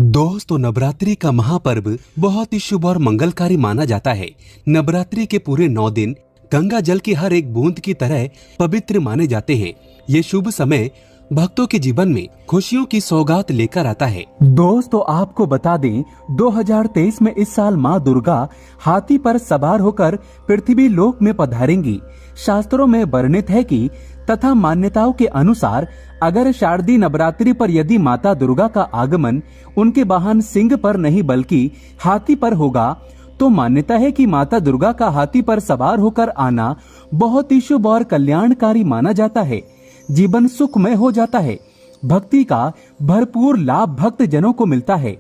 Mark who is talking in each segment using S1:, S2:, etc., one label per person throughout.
S1: दोस्तों, नवरात्रि का महापर्व बहुत ही शुभ और मंगलकारी माना जाता है। नवरात्रि के पूरे 9 दिन गंगा जल की हर एक बूंद की तरह पवित्र माने जाते हैं। ये शुभ समय भक्तों के जीवन में खुशियों की सौगात लेकर आता है।
S2: दोस्तों, आपको बता दें 2023 में इस साल माँ दुर्गा हाथी पर सवार होकर पृथ्वी लोक में पधारेंगी। शास्त्रों में वर्णित है कि तथा मान्यताओं के अनुसार अगर शारदीय नवरात्रि पर यदि माता दुर्गा का आगमन उनके वाहन सिंह पर नहीं बल्कि हाथी पर होगा तो मान्यता है कि माता दुर्गा का हाथी पर सवार होकर आना बहुत ही शुभ और कल्याणकारी माना जाता है। जीवन सुखमय हो जाता है। भक्ति का भरपूर लाभ भक्त जनों को मिलता है।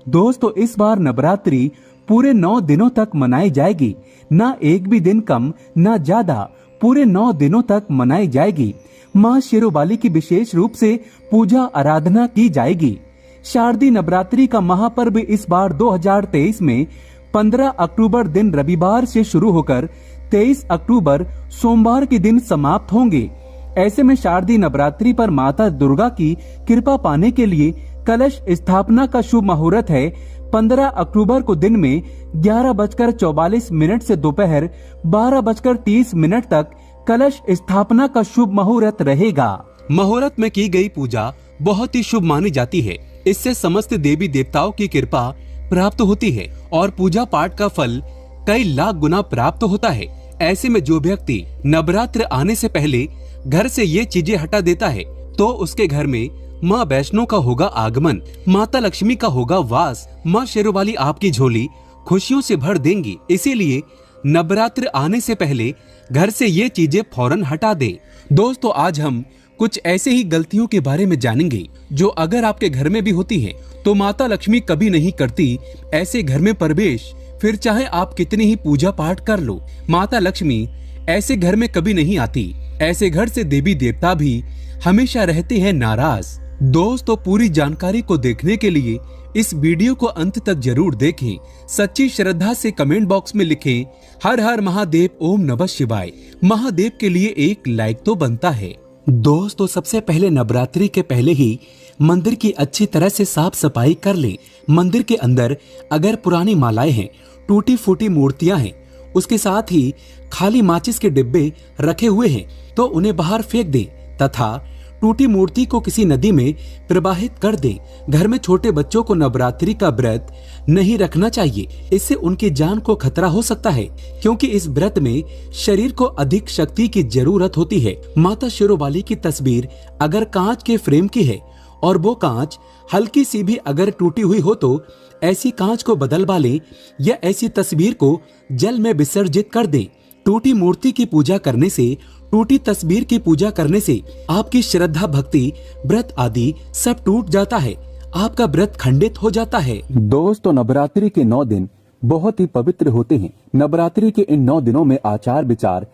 S2: दोस्तों, इस बार नवरात्रि पूरे 9 दिनों तक मनाई जाएगी। न एक भी दिन कम न ज्यादा, पूरे 9 दिनों तक मनाई जाएगी। माँ शेरोवाली की विशेष रूप से पूजा आराधना की जाएगी। शारदीय नवरात्रि का महापर्व इस बार 2023 में 15 अक्टूबर दिन रविवार से शुरू होकर 23 अक्टूबर सोमवार के दिन समाप्त होंगे। ऐसे में शारदीय नवरात्रि पर माता दुर्गा की कृपा पाने के लिए कलश स्थापना का शुभ मुहूर्त है 15 अक्टूबर को दिन में 11:44 से दोपहर 12:30 तक कलश स्थापना का शुभ मुहूर्त रहेगा।
S1: मुहूर्त में की गई पूजा बहुत ही शुभ मानी जाती है। इससे समस्त देवी देवताओं की कृपा प्राप्त होती है और पूजा पाठ का फल कई लाख गुना प्राप्त होता है। ऐसे में जो व्यक्ति नवरात्र आने से पहले घर से ये चीजें हटा देता है तो उसके घर में माँ वैष्णो का होगा आगमन, माता लक्ष्मी का होगा वास। माँ शेरोवाली आपकी झोली खुशियों से भर देंगी। इसीलिए नवरात्र आने से पहले घर से ये चीजें फौरन हटा दें। दोस्तों, आज हम कुछ ऐसे ही गलतियों के बारे में जानेंगे जो अगर आपके घर में भी होती है तो माता लक्ष्मी कभी नहीं करती ऐसे घर में प्रवेश। फिर चाहे आप कितनी ही पूजा पाठ कर लो, माता लक्ष्मी ऐसे घर में कभी नहीं आती। ऐसे घर से देवी देवता भी हमेशा रहते हैं नाराज। दोस्तों, पूरी जानकारी को देखने के लिए इस वीडियो को अंत तक जरूर देखें। सच्ची श्रद्धा से कमेंट बॉक्स में लिखें हर हर महादेव, ओम नमः शिवाय। महादेव के लिए एक लाइक तो बनता है। दोस्तों, सबसे पहले नवरात्रि के पहले ही मंदिर की अच्छी तरह से साफ सफाई कर लें। मंदिर के अंदर अगर पुरानी मालाएं हैं, टूटी फूटी मूर्तियां हैं, उसके साथ ही खाली माचिस के डिब्बे रखे हुए हैं तो उन्हें बाहर फेंक दें तथा टूटी मूर्ति को किसी नदी में प्रवाहित कर दें। घर में छोटे बच्चों को नवरात्रि का व्रत नहीं रखना चाहिए। इससे उनकी जान को खतरा हो सकता है क्योंकि इस व्रत में शरीर को अधिक शक्ति की जरूरत होती है। माता शेरोवाली की तस्वीर अगर कांच के फ्रेम की है और वो कांच हल्की सी भी अगर टूटी हुई हो तो ऐसी कांच को बदलवा लें या ऐसी तस्वीर को जल में विसर्जित कर दें। टूटी मूर्ति की पूजा करने से, टूटी तस्वीर की पूजा करने से आपकी श्रद्धा, भक्ति, व्रत आदि सब टूट जाता है। आपका व्रत खंडित हो जाता है।
S2: दोस्तों, नवरात्रि के 9 दिन बहुत ही पवित्र होते हैं। नवरात्रि के इन 9 दिनों में आचार विचार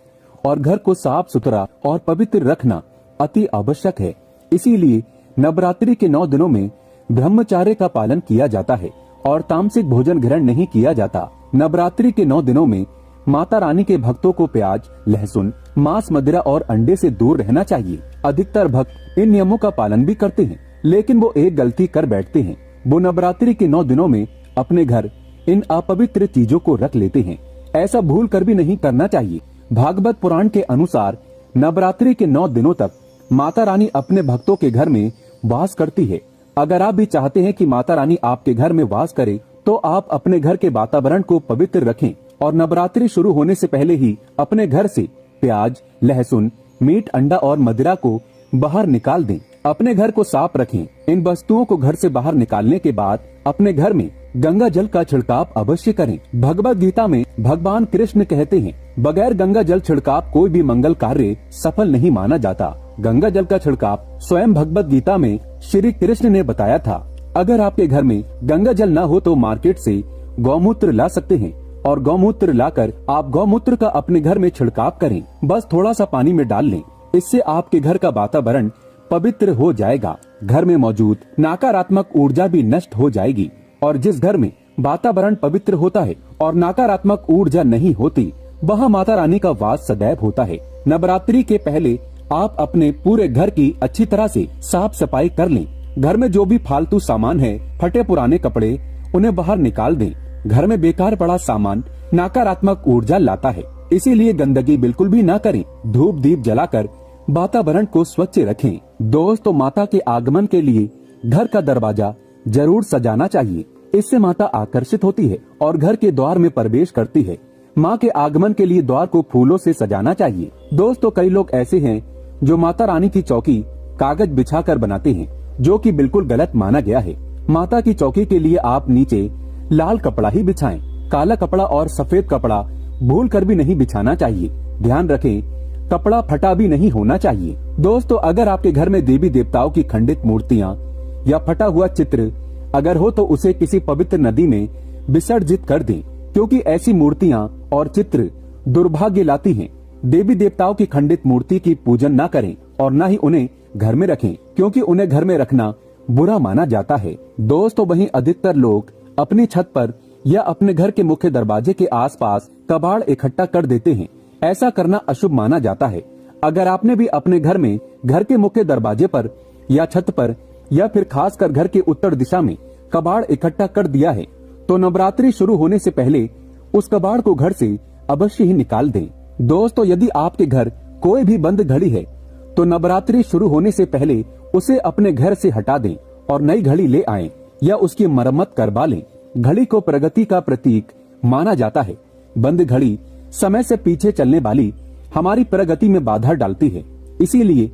S2: और घर को साफ सुथरा और पवित्र रखना अति आवश्यक है। इसीलिए नवरात्रि के 9 दिनों में ब्रह्मचर्य का पालन किया जाता है और तामसिक भोजन ग्रहण नहीं किया जाता। नवरात्रि के 9 दिनों में माता रानी के भक्तों को प्याज, लहसुन, मांस, मदिरा और अंडे से दूर रहना चाहिए। अधिकतर भक्त इन नियमों का पालन भी करते हैं, लेकिन वो एक गलती कर बैठते हैं। वो नवरात्रि के 9 दिनों में अपने घर इन अपवित्र चीजों को रख लेते हैं। ऐसा भूल कर भी नहीं करना चाहिए। भागवत पुराण के अनुसार नवरात्रि के 9 दिनों तक माता रानी अपने भक्तों के घर में वास करती है। अगर आप भी चाहते हैं कि माता रानी आपके घर में वास करे तो आप अपने घर के वातावरण को पवित्र रखें और नवरात्रि शुरू होने से पहले ही अपने घर से प्याज, लहसुन, मीट, अंडा और मदिरा को बाहर निकाल दें। अपने घर को साफ रखें। इन वस्तुओं को घर से बाहर निकालने के बाद अपने घर में गंगा जल का छिड़काव अवश्य करें। भगवत गीता में भगवान कृष्ण कहते हैं, बगैर गंगा जल छिड़काव कोई भी मंगल कार्य सफल नहीं माना जाता। गंगा जल का छिड़काव स्वयं भगवत गीता में श्री कृष्ण ने बताया था। अगर आपके घर में गंगा जल न हो तो मार्केट से गौमूत्र ला सकते हैं और गौमूत्र लाकर आप गौमूत्र का अपने घर में छिड़काव करें। बस थोड़ा सा पानी में डाल लें। इससे आपके घर का वातावरण पवित्र हो जाएगा। घर में मौजूद नकारात्मक ऊर्जा भी नष्ट हो जाएगी और जिस घर में वातावरण पवित्र होता है और नकारात्मक ऊर्जा नहीं होती, वहाँ माता रानी का वास सदैव होता है। नवरात्रि के पहले आप अपने पूरे घर की अच्छी तरह से साफ सफाई कर लें। घर में जो भी फालतू सामान है, फटे पुराने कपड़े, उन्हें बाहर निकाल दें। घर में बेकार पड़ा सामान नकारात्मक ऊर्जा लाता है, इसीलिए गंदगी बिल्कुल भी ना करें। धूप दीप जलाकर वातावरण को स्वच्छ रखें। दोस्तों, माता के आगमन के लिए घर का दरवाजा जरूर सजाना चाहिए। इससे माता आकर्षित होती है और घर के द्वार में प्रवेश करती है। माँ के आगमन के लिए द्वार को फूलों से सजाना चाहिए। दोस्तों, कई लोग ऐसे हैं जो माता रानी की चौकी कागज बिछाकर बनाते हैं, जो कि बिल्कुल गलत माना गया है। माता की चौकी के लिए आप नीचे लाल कपड़ा ही बिछाएं। काला कपड़ा और सफेद कपड़ा भूल कर भी नहीं बिछाना चाहिए। ध्यान रखें, कपड़ा फटा भी नहीं होना चाहिए। दोस्तों, अगर आपके घर में देवी देवताओं की खंडित मूर्तियाँ या फटा हुआ चित्र अगर हो तो उसे किसी पवित्र नदी में विसर्जित कर दें, क्योंकि ऐसी मूर्तियाँ और चित्र दुर्भाग्य लाती हैं। देवी देवताओं की खंडित मूर्ति की पूजन न करें और न ही उन्हें घर में रखें, क्योंकि उन्हें घर में रखना बुरा माना जाता है। दोस्तों, वहीं अधिकतर लोग अपनी छत पर या अपने घर के मुख्य दरवाजे के आसपास कबाड़ इकट्ठा कर देते हैं। ऐसा करना अशुभ माना जाता है। अगर आपने भी अपने घर में घर के मुख्य दरवाजे पर या छत पर या फिर खासकर घर के उत्तर दिशा में कबाड़ इकट्ठा कर दिया है, तो नवरात्रि शुरू होने से पहले उस कबाड़ को घर से अवश्य ही निकाल दें। दोस्तों, यदि आपके घर कोई भी बंद घड़ी है तो नवरात्रि शुरू होने से पहले उसे अपने घर से हटा दें और नई घड़ी ले आएं या उसकी मरम्मत करवा लें। घड़ी को प्रगति का प्रतीक माना जाता है। बंद घड़ी समय से पीछे चलने वाली हमारी प्रगति में बाधा डालती है। इसीलिए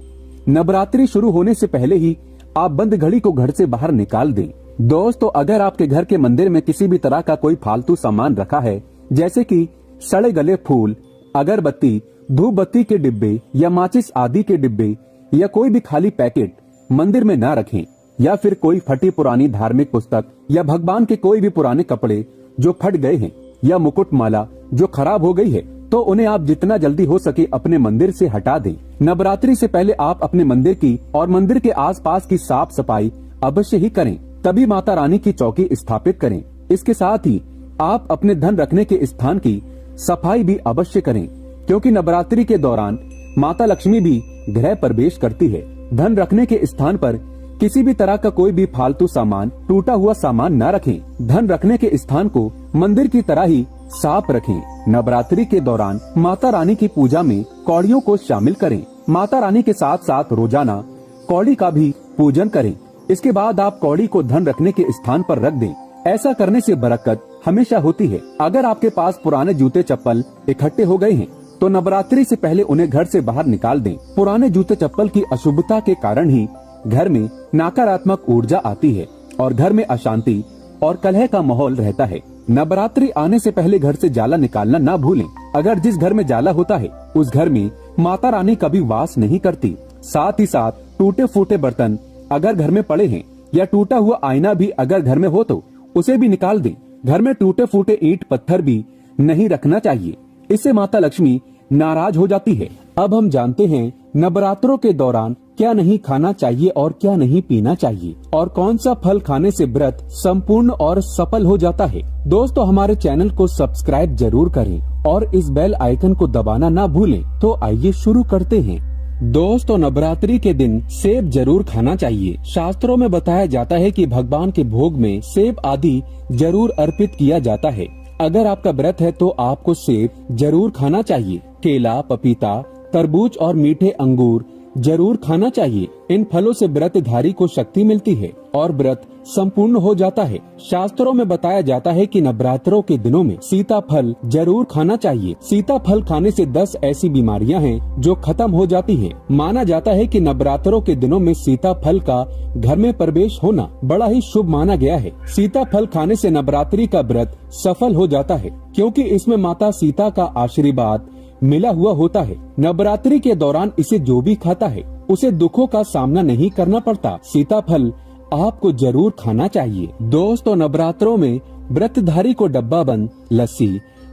S2: नवरात्रि शुरू होने से पहले ही आप बंद घड़ी को घर से बाहर निकाल दें। दोस्तों, अगर आपके घर के मंदिर में किसी भी तरह का कोई फालतू सामान रखा है, जैसे कि सड़े गले फूल, अगरबत्ती, धूप बत्ती के डिब्बे या माचिस आदि के डिब्बे या कोई भी खाली पैकेट मंदिर में न रखें, या फिर कोई फटी पुरानी धार्मिक पुस्तक या भगवान के कोई भी पुराने कपड़े जो फट गए हैं या मुकुट माला जो खराब हो गई है, तो उन्हें आप जितना जल्दी हो सके अपने मंदिर से हटा दें। नवरात्रि से पहले आप अपने मंदिर की और मंदिर के आसपास की साफ सफाई अवश्य ही करें, तभी माता रानी की चौकी स्थापित करें। इसके साथ ही आप अपने धन रखने के स्थान की सफाई भी अवश्य करें, क्योंकि नवरात्रि के दौरान माता लक्ष्मी भी गृह प्रवेश करती है। धन रखने के स्थान पर किसी भी तरह का कोई भी फालतू सामान, टूटा हुआ सामान न रखें। धन रखने के स्थान को मंदिर की तरह ही साफ रखें। नवरात्रि के दौरान माता रानी की पूजा में कौड़ियों को शामिल करें। माता रानी के साथ साथ रोजाना कौड़ी का भी पूजन करें। इसके बाद आप कौड़ी को धन रखने के स्थान पर रख दें। ऐसा करने से बरकत हमेशा होती है। अगर आपके पास पुराने जूते चप्पल इकट्ठे हो गए हैं, तो नवरात्रि से पहले उन्हें घर से बाहर निकाल दें। पुराने जूते चप्पल की अशुभता के कारण ही घर में नकारात्मक ऊर्जा आती है और घर में अशांति और कलह का माहौल रहता है। नवरात्रि आने से पहले घर से जाला निकालना ना भूलें। अगर जिस घर में जाला होता है, उस घर में माता रानी कभी वास नहीं करती। साथ ही साथ टूटे फूटे बर्तन अगर घर में पड़े हैं या टूटा हुआ आईना भी अगर घर में हो तो उसे भी निकाल दें। घर में टूटे फूटे ईंट पत्थर भी नहीं रखना चाहिए, इससे माता लक्ष्मी नाराज हो जाती है। अब हम जानते हैं नवरात्रों के दौरान क्या नहीं खाना चाहिए और क्या नहीं पीना चाहिए, और कौन सा फल खाने से व्रत संपूर्ण और सफल हो जाता है। दोस्तों, हमारे चैनल को सब्सक्राइब जरूर करें और इस बेल आइकन को दबाना ना भूलें। तो आइए शुरू करते हैं। दोस्तों, नवरात्रि के दिन सेब जरूर खाना चाहिए। शास्त्रों में बताया जाता है कि भगवान के भोग में सेब आदि जरूर अर्पित किया जाता है। अगर आपका व्रत है तो आपको सेब जरूर खाना चाहिए। केला, पपीता, तरबूज और मीठे अंगूर जरूर खाना चाहिए। इन फलों से व्रतधारी को शक्ति मिलती है और व्रत संपूर्ण हो जाता है। शास्त्रों में बताया जाता है कि नवरात्रों के दिनों में सीताफल जरूर खाना चाहिए। सीताफल खाने से 10 ऐसी बीमारियां हैं जो खत्म हो जाती हैं। माना जाता है कि नवरात्रों के दिनों में सीताफल का घर में प्रवेश होना बड़ा ही शुभ माना गया है। सीताफल खाने से नवरात्रि का व्रत सफल हो जाता है, क्योंकि इसमें माता सीता का आशीर्वाद मिला हुआ होता है। नवरात्रि के दौरान इसे जो भी खाता है उसे दुखों का सामना नहीं करना पड़ता। सीताफल आपको जरूर खाना चाहिए। दोस्तों, नवरात्रों में व्रतधारी को डब्बा बंद लस्सी,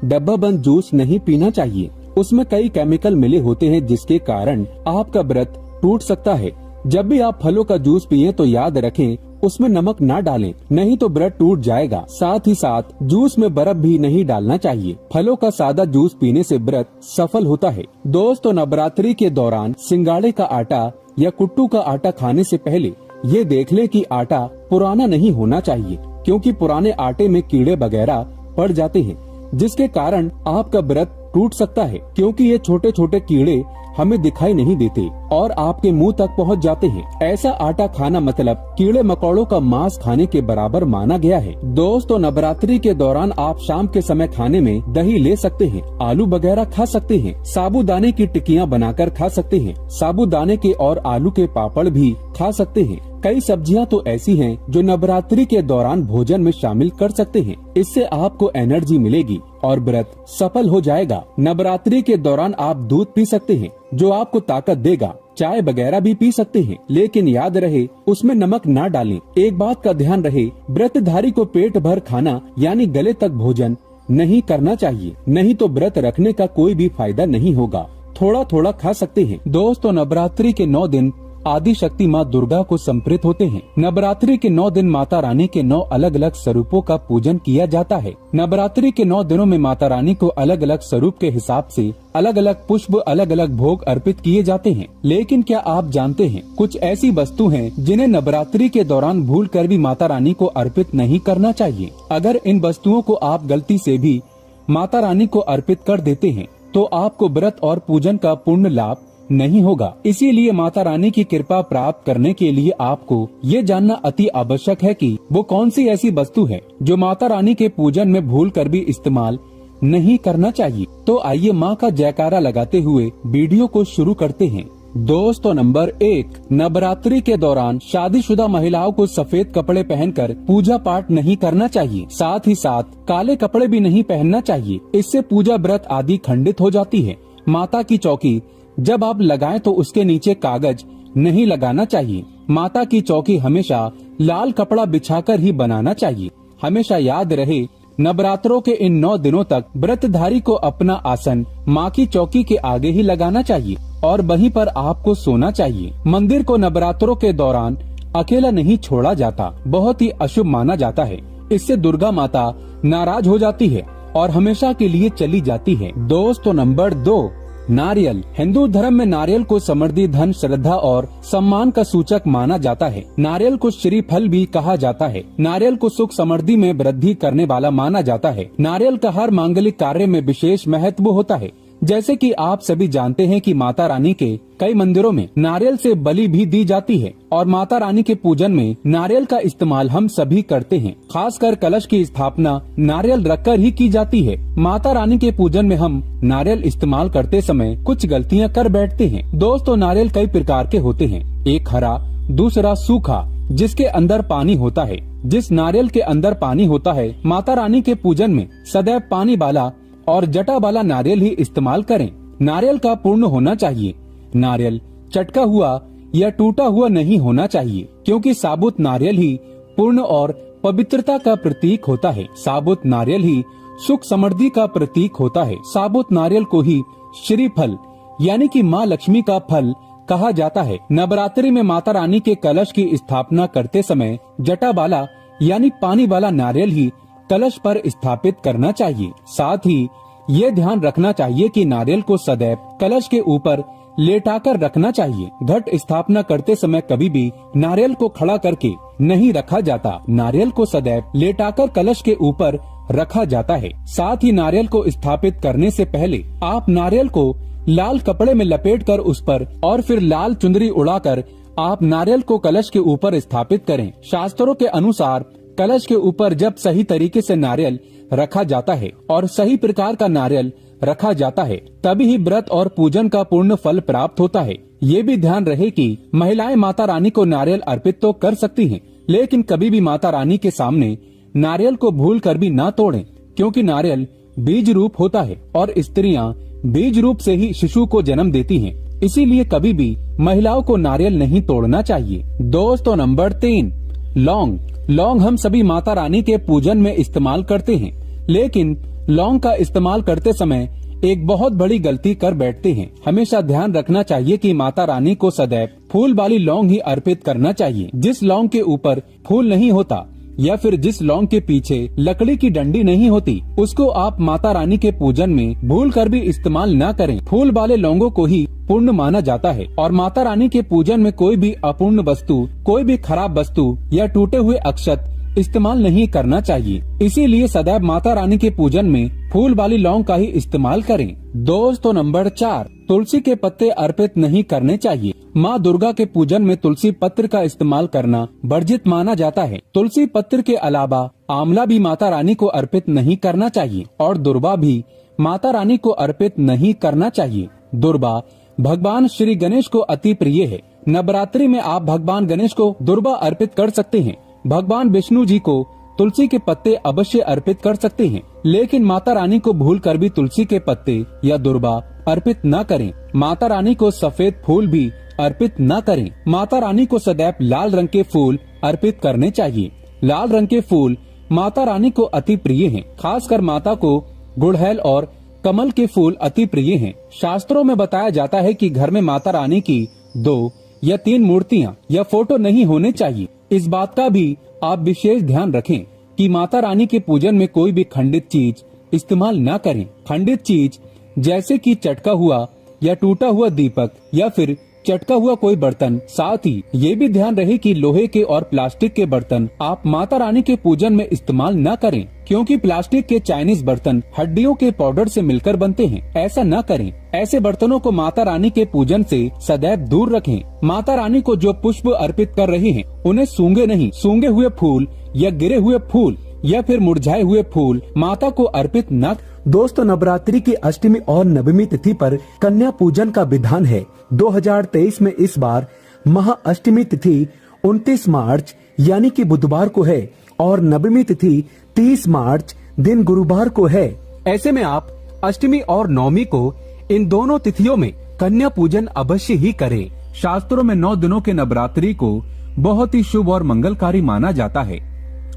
S2: डब्बा बंद जूस नहीं पीना चाहिए। उसमें कई केमिकल मिले होते हैं जिसके कारण आपका व्रत टूट सकता है। जब भी आप फलों का जूस पिए तो याद रखें उसमें नमक ना डालें, नहीं तो व्रत टूट जाएगा। साथ ही साथ जूस में बर्फ भी नहीं डालना चाहिए। फलों का सादा जूस पीने से व्रत सफल होता है। दोस्तों, नवरात्रि के दौरान सिंगाड़े का आटा या कुट्टू का आटा खाने से पहले ये देख ले कि आटा पुराना नहीं होना चाहिए, क्योंकि पुराने आटे में कीड़े वगैरह पड़ जाते हैं, जिसके कारण आपका व्रत टूट सकता है, क्योंकि ये छोटे छोटे कीड़े हमें दिखाई नहीं देते और आपके मुंह तक पहुंच जाते हैं। ऐसा आटा खाना मतलब कीड़े मकोड़ों का मांस खाने के बराबर माना गया है। दोस्तों, नवरात्रि के दौरान आप शाम के समय खाने में दही ले सकते हैं, आलू वगैरह खा सकते हैं, साबूदाने की टिक्कियाँ बनाकर खा सकते हैं, साबूदाने के और आलू के पापड़ भी खा सकते हैं। कई सब्जियां तो ऐसी हैं जो नवरात्रि के दौरान भोजन में शामिल कर सकते हैं। इससे आपको एनर्जी मिलेगी और व्रत सफल हो जाएगा। नवरात्रि के दौरान आप दूध पी सकते हैं, जो आपको ताकत देगा। चाय वगैरह भी पी सकते हैं, लेकिन याद रहे उसमें नमक ना डालें। एक बात का ध्यान रहे, व्रतधारी को पेट भर खाना यानी गले तक भोजन नहीं करना चाहिए, नहीं तो व्रत रखने का कोई भी फायदा नहीं होगा। थोड़ा थोड़ा खा सकते हैं। दोस्तों, नवरात्रि के 9 दिन आदि शक्ति माँ दुर्गा को समर्पित होते हैं। नवरात्रि के 9 दिन माता रानी के 9 अलग अलग स्वरूपों का पूजन किया जाता है। नवरात्रि के 9 दिनों में माता रानी को अलग अलग स्वरूप के हिसाब से अलग अलग पुष्प, अलग अलग भोग अर्पित किए जाते हैं। लेकिन क्या आप जानते हैं, कुछ ऐसी वस्तु हैं जिन्हें नवरात्रि के दौरान भूल कर भी माता रानी को अर्पित नहीं करना चाहिए। अगर इन वस्तुओं को आप गलती से भी माता रानी को अर्पित कर देते हैं तो आपको व्रत और पूजन का पूर्ण लाभ नहीं होगा। इसीलिए माता रानी की कृपा प्राप्त करने के लिए आपको ये जानना अति आवश्यक है कि वो कौन सी ऐसी वस्तु है जो माता रानी के पूजन में भूल कर भी इस्तेमाल नहीं करना चाहिए। तो आइए माँ का जयकारा लगाते हुए वीडियो को शुरू करते हैं। दोस्तों, नंबर 1, नवरात्रि के दौरान शादीशुदा महिलाओं को सफेद कपड़े पहनकर पूजा पाठ नहीं करना चाहिए। साथ ही साथ काले कपड़े भी नहीं पहनना चाहिए, इससे पूजा व्रत आदि खंडित हो जाती है। माता की चौकी जब आप लगाएं तो उसके नीचे कागज नहीं लगाना चाहिए। माता की चौकी हमेशा लाल कपड़ा बिछाकर ही बनाना चाहिए। हमेशा याद रहे, नवरात्रों के इन 9 दिनों तक व्रतधारी को अपना आसन माँ की चौकी के आगे ही लगाना चाहिए और वहीं पर आपको सोना चाहिए। मंदिर को नवरात्रों के दौरान अकेला नहीं छोड़ा जाता, बहुत ही अशुभ माना जाता है। इससे दुर्गा माता नाराज हो जाती है और हमेशा के लिए चली जाती है। दोस्तों, नंबर 2, नारियल। हिंदू धर्म में नारियल को समृद्धि, धन, श्रद्धा और सम्मान का सूचक माना जाता है। नारियल को श्री फल भी कहा जाता है। नारियल को सुख समृद्धि में वृद्धि करने वाला माना जाता है। नारियल का हर मांगलिक कार्य में विशेष महत्व होता है। जैसे कि आप सभी जानते हैं कि माता रानी के कई मंदिरों में नारियल से बलि भी दी जाती है और माता रानी के पूजन में नारियल का इस्तेमाल हम सभी करते हैं। खासकर कलश की स्थापना नारियल रखकर ही की जाती है। माता रानी के पूजन में हम नारियल इस्तेमाल करते समय कुछ गलतियां कर बैठते हैं। दोस्तों, नारियल कई प्रकार के होते हैं। एक हरा, दूसरा सूखा, जिसके अंदर पानी होता है। जिस नारियल के अंदर पानी होता है, माता रानी के पूजन में सदैव पानी वाला और जटा वाला नारियल ही इस्तेमाल करें। नारियल का पूर्ण होना चाहिए। नारियल चटका हुआ या टूटा हुआ नहीं होना चाहिए, क्योंकि साबुत नारियल ही पूर्ण और पवित्रता का प्रतीक होता है। साबुत नारियल ही सुख समृद्धि का प्रतीक होता है। साबुत नारियल को ही श्री फल यानी कि माँ लक्ष्मी का फल कहा जाता है। नवरात्रि में माता रानी के कलश की स्थापना करते समय जटा वाला यानी पानी वाला नारियल ही कलश पर स्थापित करना चाहिए। साथ ही ये ध्यान रखना चाहिए कि नारियल को सदैव कलश के ऊपर लेटाकर रखना चाहिए। घट स्थापना करते समय कभी भी नारियल को खड़ा करके नहीं रखा जाता। नारियल को सदैव लेटाकर कलश के ऊपर रखा जाता है। साथ ही नारियल को स्थापित करने से पहले आप नारियल को लाल कपड़े में लपेटकर उस पर और फिर लाल चुंदरी उड़ाकर आप नारियल को कलश के ऊपर स्थापित करें। शास्त्रों के अनुसार कलश के ऊपर जब सही तरीके से नारियल रखा जाता है और सही प्रकार का नारियल रखा जाता है, तभी ही व्रत और पूजन का पूर्ण फल प्राप्त होता है। ये भी ध्यान रहे कि महिलाएं माता रानी को नारियल अर्पित तो कर सकती हैं, लेकिन कभी भी माता रानी के सामने नारियल को भूल कर भी ना तोड़ें, क्योंकि नारियल बीज रूप होता है और स्त्रियां बीज रूप से ही शिशु को जन्म देती हैं। इसीलिए कभी भी महिलाओं को नारियल नहीं तोड़ना चाहिए। दोस्तों, नंबर 3, लौंग। लौंग हम सभी माता रानी के पूजन में इस्तेमाल करते हैं, लेकिन लौंग का इस्तेमाल करते समय एक बहुत बड़ी गलती कर बैठते हैं। हमेशा ध्यान रखना चाहिए कि माता रानी को सदैव फूल वाली लौंग ही अर्पित करना चाहिए। जिस लौंग के ऊपर फूल नहीं होता या फिर जिस लौंग के पीछे लकड़ी की डंडी नहीं होती, उसको आप माता रानी के पूजन में भूल कर भी इस्तेमाल न करें। फूल वाले लौंगों को ही पूर्ण माना जाता है और माता रानी के पूजन में कोई भी अपूर्ण वस्तु, कोई भी खराब वस्तु या टूटे हुए अक्षत इस्तेमाल नहीं करना चाहिए। इसीलिए सदैव माता रानी के पूजन में फूल वाली लौंग का ही इस्तेमाल करें। दोस्तों नंबर 4, तुलसी के पत्ते अर्पित नहीं करने चाहिए। माँ दुर्गा के पूजन में तुलसी पत्र का इस्तेमाल करना वर्जित माना जाता है। तुलसी पत्र के अलावा आंवला भी माता रानी को अर्पित नहीं करना चाहिए और दुर्वा भी माता रानी को अर्पित नहीं करना चाहिए। दुर्वा भगवान श्री गणेश को अति प्रिय है। नवरात्रि में आप भगवान गणेश को दुर्वा अर्पित कर सकते हैं। भगवान विष्णु जी को तुलसी के पत्ते अवश्य अर्पित कर सकते हैं, लेकिन माता रानी को भूलकर भी तुलसी के पत्ते या दुर्वा अर्पित न करें। माता रानी को सफेद फूल भी अर्पित न करें। माता रानी को सदैव लाल रंग के फूल अर्पित करने चाहिए। लाल रंग के फूल माता रानी को अति प्रिय हैं। खासकर माता को गुड़हल और कमल के फूल अति प्रिय हैं। शास्त्रों में बताया जाता है कि घर में माता रानी की 2 या 3 मूर्तियां या फोटो नहीं होने चाहिए। इस बात का भी आप विशेष ध्यान रखें कि माता रानी के पूजन में कोई भी खंडित चीज इस्तेमाल न करें। खंडित चीज जैसे कि चटका हुआ या टूटा हुआ दीपक या फिर चटका हुआ कोई बर्तन। साथ ही ये भी ध्यान रहे कि लोहे के और प्लास्टिक के बर्तन आप माता रानी के पूजन में इस्तेमाल न करें, क्योंकि प्लास्टिक के चाइनीज बर्तन हड्डियों के पाउडर से मिलकर बनते हैं। ऐसा न करें। ऐसे बर्तनों को माता रानी के पूजन से सदैव दूर रखें। माता रानी को जो पुष्प अर्पित कर रहे हैं उन्हें सूंघे नहीं। सूंघे हुए फूल या गिरे हुए फूल या फिर मुरझाए हुए फूल माता को अर्पित न।
S1: दोस्तों नवरात्रि की अष्टमी और नवमी तिथि पर कन्या पूजन का विधान है। 2023 में इस बार महाअष्टमी तिथि 29 मार्च यानी कि बुधवार को है और नवमी तिथि 30 मार्च दिन गुरुवार को है। ऐसे में आप अष्टमी और नवमी को इन दोनों तिथियों में कन्या पूजन अवश्य ही करें। शास्त्रों में 9 दिनों के नवरात्रि को बहुत ही शुभ और मंगलकारी माना जाता है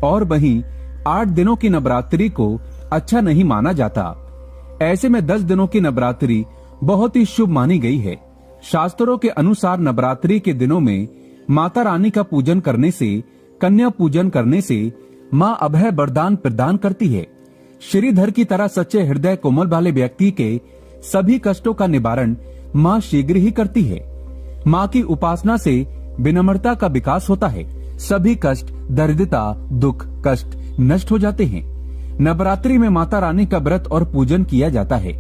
S1: और वहीं 8 दिनों की नवरात्रि को अच्छा नहीं माना जाता। ऐसे में 10 दिनों की नवरात्रि बहुत ही शुभ मानी गई है। शास्त्रों के अनुसार नवरात्रि के दिनों में माता रानी का पूजन करने से, कन्या पूजन करने से माँ अभय वरदान प्रदान करती है। श्रीधर की तरह सच्चे हृदय कोमल वाले व्यक्ति के सभी कष्टों का निवारण माँ शीघ्र ही करती है। माँ की उपासना से विनम्रता का विकास होता है। सभी कष्ट, दरिद्रता, दुख, कष्ट नष्ट हो जाते हैं। नवरात्रि में माता रानी का व्रत और पूजन किया जाता है,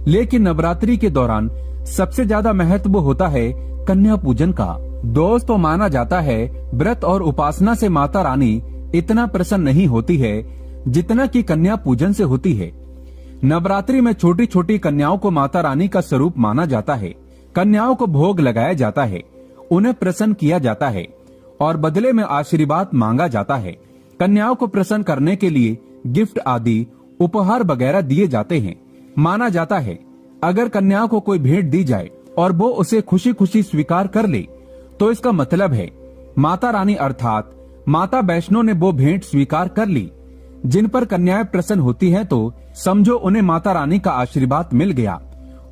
S1: लेकिन नवरात्रि के दौरान सबसे ज्यादा महत्व होता है कन्या पूजन का। दोस्तों माना जाता है व्रत और उपासना से माता रानी इतना प्रसन्न नहीं होती है जितना कि कन्या पूजन से होती है। नवरात्रि में छोटी छोटी कन्याओं को माता रानी का स्वरूप माना जाता है। कन्याओं को भोग लगाया जाता है, उन्हें प्रसन्न किया जाता है और बदले में आशीर्वाद मांगा जाता है। कन्याओं को प्रसन्न करने के लिए गिफ्ट आदि उपहार वगैरह दिए जाते हैं। माना जाता है अगर कन्याओं को कोई भेंट दी जाए और वो उसे खुशी खुशी स्वीकार कर ले तो इसका मतलब है माता रानी अर्थात माता वैष्णो ने वो भेंट स्वीकार कर ली। जिन पर कन्याएं प्रसन्न होती हैं तो समझो उन्हें माता रानी का आशीर्वाद मिल गया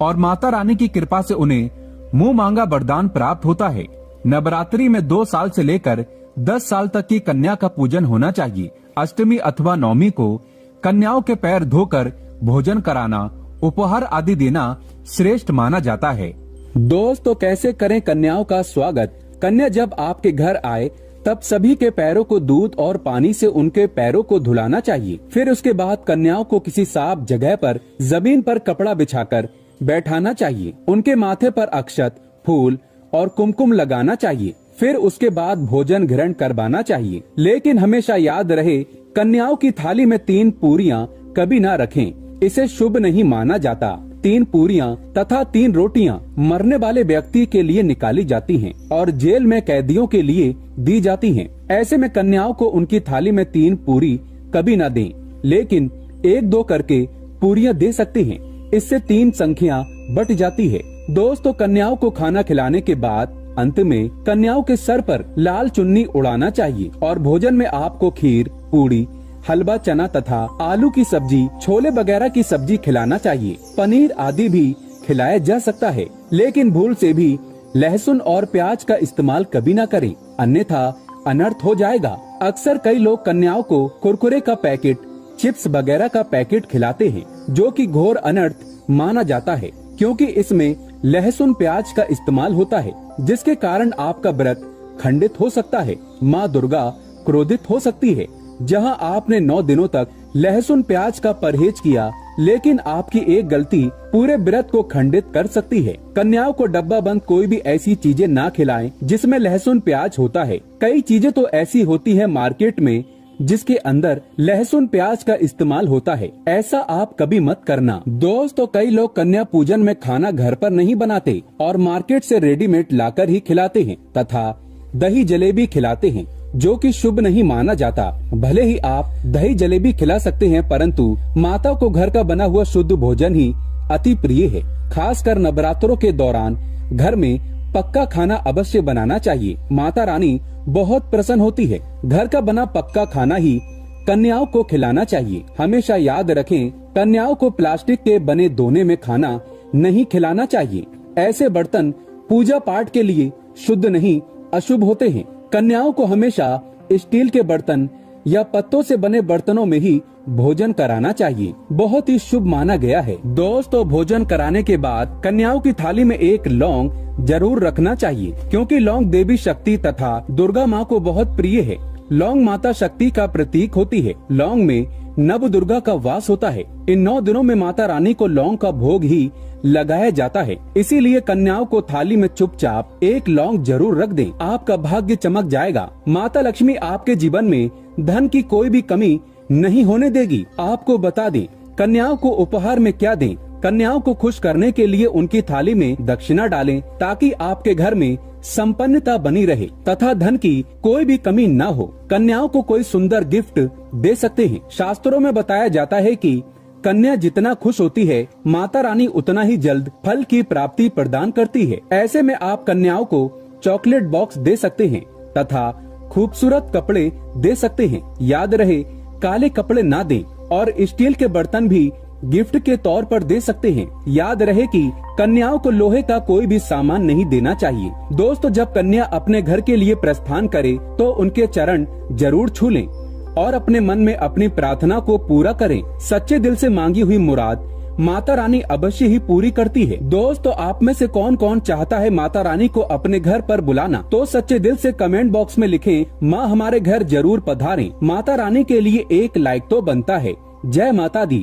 S1: और माता रानी की कृपा से उन्हें मुंह मांगा वरदान प्राप्त होता है। नवरात्रि में 2 साल से लेकर 10 साल तक की कन्या का पूजन होना चाहिए। अष्टमी अथवा नवमी को कन्याओं के पैर धोकर भोजन कराना, उपहार आदि देना श्रेष्ठ माना जाता है।
S2: दोस्तों कैसे करें कन्याओं का स्वागत। कन्या जब आपके घर आए तब सभी के पैरों को दूध और पानी से उनके पैरों को धुलाना चाहिए। फिर उसके बाद कन्याओं को किसी साफ जगह पर जमीन पर कपड़ा बिछाकर बैठाना चाहिए। उनके माथे पर अक्षत, फूल और कुमकुम लगाना चाहिए। फिर उसके बाद भोजन ग्रहण करवाना चाहिए। लेकिन हमेशा याद रहे कन्याओं की थाली में 3 पूरियां कभी ना रखें, इसे शुभ नहीं माना जाता। 3 पूरियां तथा 3 रोटियां मरने वाले व्यक्ति के लिए निकाली जाती हैं और जेल में कैदियों के लिए दी जाती हैं। ऐसे में कन्याओं को उनकी थाली में 3 पूरी कभी ना दें, लेकिन 1-2 करके पूरियां दे सकते हैं। इससे 3 संख्या बट जाती है। दोस्तों कन्याओं को खाना खिलाने के बाद अंत में कन्याओं के सर पर लाल चुन्नी उड़ाना चाहिए और भोजन में आपको खीर, पूड़ी, हलवा, चना तथा आलू की सब्जी, छोले वगैरह की सब्जी खिलाना चाहिए। पनीर आदि भी खिलाया जा सकता है, लेकिन भूल से भी लहसुन और प्याज का इस्तेमाल कभी ना करें, अन्यथा अनर्थ हो जाएगा। अक्सर कई लोग कन्याओं को कुरकुरे का पैकेट, चिप्स वगैरह का पैकेट खिलाते हैं, जो कि घोर अनर्थ माना जाता है, क्योंकि इसमें लहसुन प्याज का इस्तेमाल होता है, जिसके कारण आपका व्रत खंडित हो सकता है। माँ दुर्गा क्रोधित हो सकती है। जहां आपने 9 दिनों तक लहसुन प्याज का परहेज किया, लेकिन आपकी एक गलती पूरे व्रत को खंडित कर सकती है। कन्याओं को डब्बा बंद कोई भी ऐसी चीजें ना खिलाएं जिसमें लहसुन प्याज होता है। कई चीजें तो ऐसी होती है मार्केट में जिसके अंदर लहसुन प्याज का इस्तेमाल होता है, ऐसा आप कभी मत करना। दोस्तों, कई लोग कन्या पूजन में खाना घर पर नहीं बनाते और मार्केट से रेडीमेड लाकर ही खिलाते हैं तथा दही जलेबी खिलाते हैं, जो कि शुभ नहीं माना जाता। भले ही आप दही जलेबी खिला सकते हैं, परंतु माता को घर का बना हुआ शुद्ध भोजन ही अति प्रिय है। खासकर नवरात्रों के दौरान घर में पक्का खाना अवश्य बनाना चाहिए। माता रानी बहुत प्रसन्न होती है। घर का बना पक्का खाना ही कन्याओं को खिलाना चाहिए। हमेशा याद रखें, कन्याओं को प्लास्टिक के बने दोने में खाना नहीं खिलाना चाहिए। ऐसे बर्तन पूजा पाठ के लिए शुद्ध नहीं अशुभ होते हैं। कन्याओं को हमेशा स्टील के बर्तन या पत्तों से बने बर्तनों में ही भोजन कराना चाहिए, बहुत ही शुभ माना गया है। दोस्तों, भोजन कराने के बाद कन्याओं की थाली में एक लौंग जरूर रखना चाहिए, क्योंकि लौंग देवी शक्ति तथा दुर्गा माँ को बहुत प्रिय है। लौंग माता शक्ति का प्रतीक होती है। लौंग में नव दुर्गा का वास होता है। इन 9 दिनों में माता रानी को लौंग का भोग ही लगाया जाता है। इसीलिए कन्याओं को थाली में चुपचाप एक लौंग जरूर रख दें। आपका भाग्य चमक जाएगा। माता लक्ष्मी आपके जीवन में धन की कोई भी कमी नहीं होने देगी। आपको बता दें, कन्याओं को उपहार में क्या दें। कन्याओं को खुश करने के लिए उनकी थाली में दक्षिणा डालें, ताकि आपके घर में संपन्नता बनी रहे तथा धन की कोई भी कमी न हो। कन्याओं को कोई सुंदर गिफ्ट दे सकते हैं। शास्त्रों में बताया जाता है कि कन्या जितना खुश होती है, माता रानी उतना ही जल्द फल की प्राप्ति प्रदान करती है। ऐसे में आप कन्याओं को चॉकलेट बॉक्स दे सकते हैं तथा खूबसूरत कपड़े दे सकते हैं। याद रहे, काले कपड़े ना दें और स्टील के बर्तन भी गिफ्ट के तौर पर दे सकते हैं। याद रहे कि कन्याओं को लोहे का कोई भी सामान नहीं देना चाहिए। दोस्तों, जब कन्या अपने घर के लिए प्रस्थान करे तो उनके चरण जरूर छू लें और अपने मन में अपनी प्रार्थना को पूरा करें। सच्चे दिल से मांगी हुई मुराद माता रानी अवश्य ही पूरी करती है। दोस्तों, आप में से कौन कौन चाहता है माता रानी को अपने घर पर बुलाना? तो सच्चे दिल से कमेंट बॉक्स में लिखें, माँ हमारे घर जरूर पधारें। माता रानी के लिए एक लाइक तो बनता है। जय माता दी।